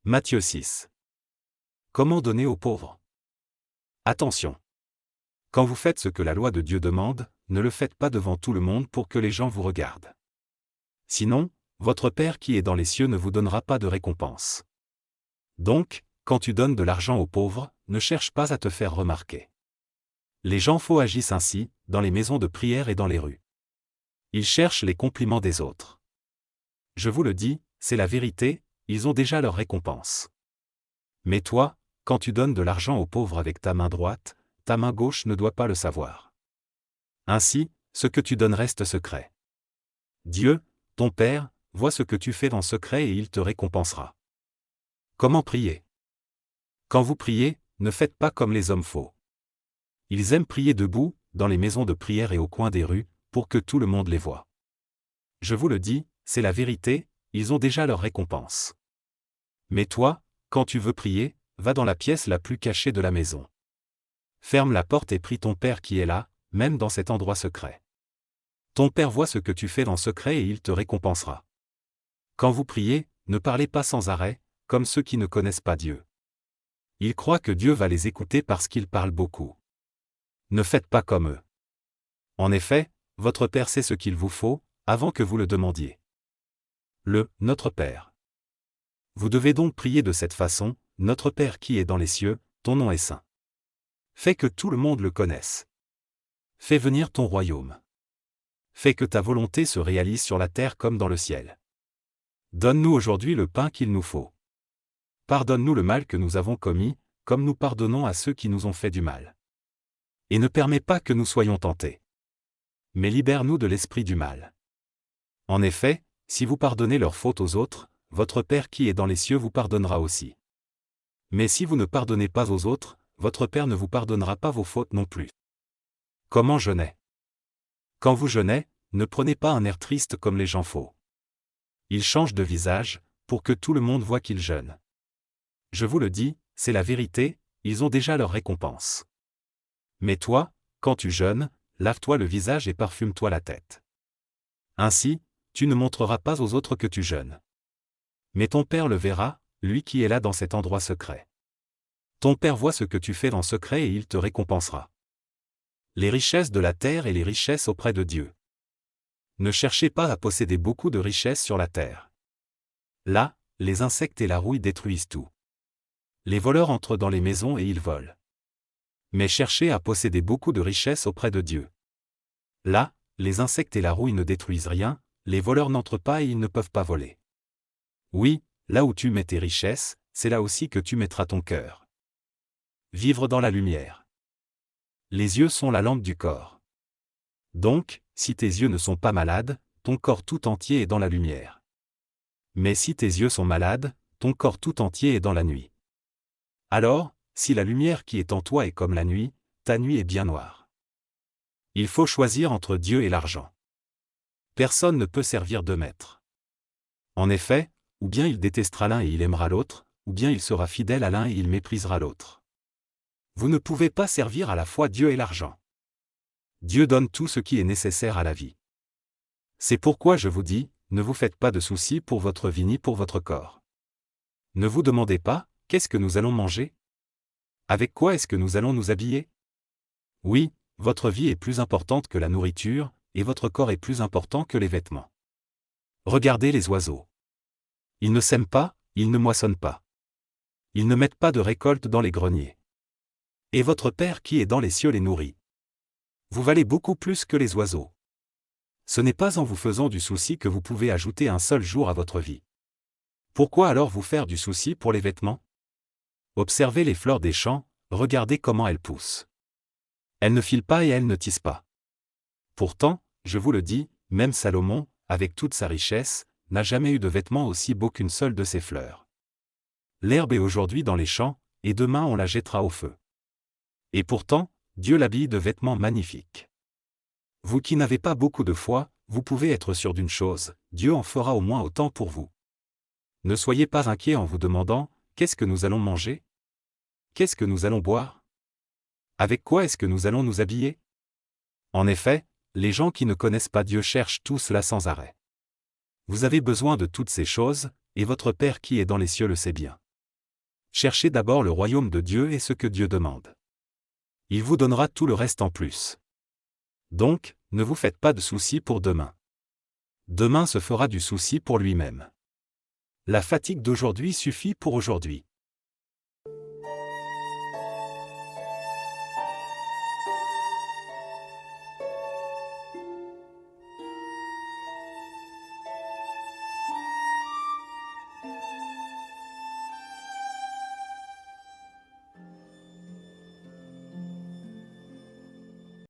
Matthieu 6. Comment donner aux pauvres? Attention! Quand vous faites ce que la loi de Dieu demande, ne le faites pas devant tout le monde pour que les gens vous regardent. Sinon, votre Père qui est dans les cieux ne vous donnera pas de récompense. Donc, quand tu donnes de l'argent aux pauvres, ne cherche pas à te faire remarquer. Les gens faux agissent ainsi, dans les maisons de prière et dans les rues. Ils cherchent les compliments des autres. Je vous le dis, c'est la vérité, ils ont déjà leur récompense. Mais toi, quand tu donnes de l'argent aux pauvres avec ta main droite, ta main gauche ne doit pas le savoir. Ainsi, ce que tu donnes reste secret. Dieu, ton Père, voit ce que tu fais en secret et il te récompensera. Comment prier? Quand vous priez, ne faites pas comme les hommes faux. Ils aiment prier debout, dans les maisons de prière et au coin des rues, pour que tout le monde les voie. Je vous le dis, c'est la vérité, ils ont déjà leur récompense. Mais toi, quand tu veux prier, va dans la pièce la plus cachée de la maison. Ferme la porte et prie ton Père qui est là, même dans cet endroit secret. Ton Père voit ce que tu fais en secret et il te récompensera. Quand vous priez, ne parlez pas sans arrêt, comme ceux qui ne connaissent pas Dieu. Ils croient que Dieu va les écouter parce qu'ils parlent beaucoup. Ne faites pas comme eux. En effet, votre Père sait ce qu'il vous faut, avant que vous le demandiez. Notre Père. Vous devez donc prier de cette façon, Notre Père qui est dans les cieux, ton nom est saint. Fais que tout le monde le connaisse. Fais venir ton royaume. Fais que ta volonté se réalise sur la terre comme dans le ciel. Donne-nous aujourd'hui le pain qu'il nous faut. Pardonne-nous le mal que nous avons commis, comme nous pardonnons à ceux qui nous ont fait du mal. Et ne permets pas que nous soyons tentés. Mais libère-nous de l'esprit du mal. En effet, si vous pardonnez leurs fautes aux autres, votre Père qui est dans les cieux vous pardonnera aussi. Mais si vous ne pardonnez pas aux autres, votre Père ne vous pardonnera pas vos fautes non plus. Comment jeûner? Quand vous jeûnez, ne prenez pas un air triste comme les gens faux. Ils changent de visage, pour que tout le monde voie qu'ils jeûnent. Je vous le dis, c'est la vérité, ils ont déjà leur récompense. Mais toi, quand tu jeûnes, lave-toi le visage et parfume-toi la tête. Ainsi, tu ne montreras pas aux autres que tu jeûnes. Mais ton Père le verra, lui qui est là dans cet endroit secret. Ton Père voit ce que tu fais en secret et il te récompensera. Les richesses de la terre et les richesses auprès de Dieu. Ne cherchez pas à posséder beaucoup de richesses sur la terre. Là, les insectes et la rouille détruisent tout. Les voleurs entrent dans les maisons et ils volent. Mais cherchez à posséder beaucoup de richesses auprès de Dieu. Là, les insectes et la rouille ne détruisent rien, les voleurs n'entrent pas et ils ne peuvent pas voler. Oui, là où tu mets tes richesses, c'est là aussi que tu mettras ton cœur. Vivre dans la lumière. Les yeux sont la lampe du corps. Donc, si tes yeux ne sont pas malades, ton corps tout entier est dans la lumière. Mais si tes yeux sont malades, ton corps tout entier est dans la nuit. Alors, si la lumière qui est en toi est comme la nuit, ta nuit est bien noire. Il faut choisir entre Dieu et l'argent. Personne ne peut servir deux maîtres. En effet, ou bien il détestera l'un et il aimera l'autre, ou bien il sera fidèle à l'un et il méprisera l'autre. Vous ne pouvez pas servir à la fois Dieu et l'argent. Dieu donne tout ce qui est nécessaire à la vie. C'est pourquoi je vous dis, ne vous faites pas de soucis pour votre vie ni pour votre corps. Ne vous demandez pas, qu'est-ce que nous allons manger? Avec quoi est-ce que nous allons nous habiller? Oui, votre vie est plus importante que la nourriture, et votre corps est plus important que les vêtements. Regardez les oiseaux. Ils ne sèment pas, ils ne moissonnent pas. Ils ne mettent pas de récolte dans les greniers. Et votre Père qui est dans les cieux les nourrit. Vous valez beaucoup plus que les oiseaux. Ce n'est pas en vous faisant du souci que vous pouvez ajouter un seul jour à votre vie. Pourquoi alors vous faire du souci pour les vêtements? Observez les fleurs des champs, regardez comment elles poussent. Elles ne filent pas et elles ne tissent pas. Pourtant, je vous le dis, même Salomon, avec toute sa richesse, n'a jamais eu de vêtements aussi beaux qu'une seule de ses fleurs. L'herbe est aujourd'hui dans les champs, et demain on la jettera au feu. Et pourtant, Dieu l'habille de vêtements magnifiques. Vous qui n'avez pas beaucoup de foi, vous pouvez être sûr d'une chose, Dieu en fera au moins autant pour vous. Ne soyez pas inquiets en vous demandant, qu'est-ce que nous allons manger? Qu'est-ce que nous allons boire? Avec quoi est-ce que nous allons nous habiller? En effet, les gens qui ne connaissent pas Dieu cherchent tout cela sans arrêt. Vous avez besoin de toutes ces choses, et votre Père qui est dans les cieux le sait bien. Cherchez d'abord le royaume de Dieu et ce que Dieu demande. Il vous donnera tout le reste en plus. Donc, ne vous faites pas de soucis pour demain. Demain se fera du souci pour lui-même. La fatigue d'aujourd'hui suffit pour aujourd'hui.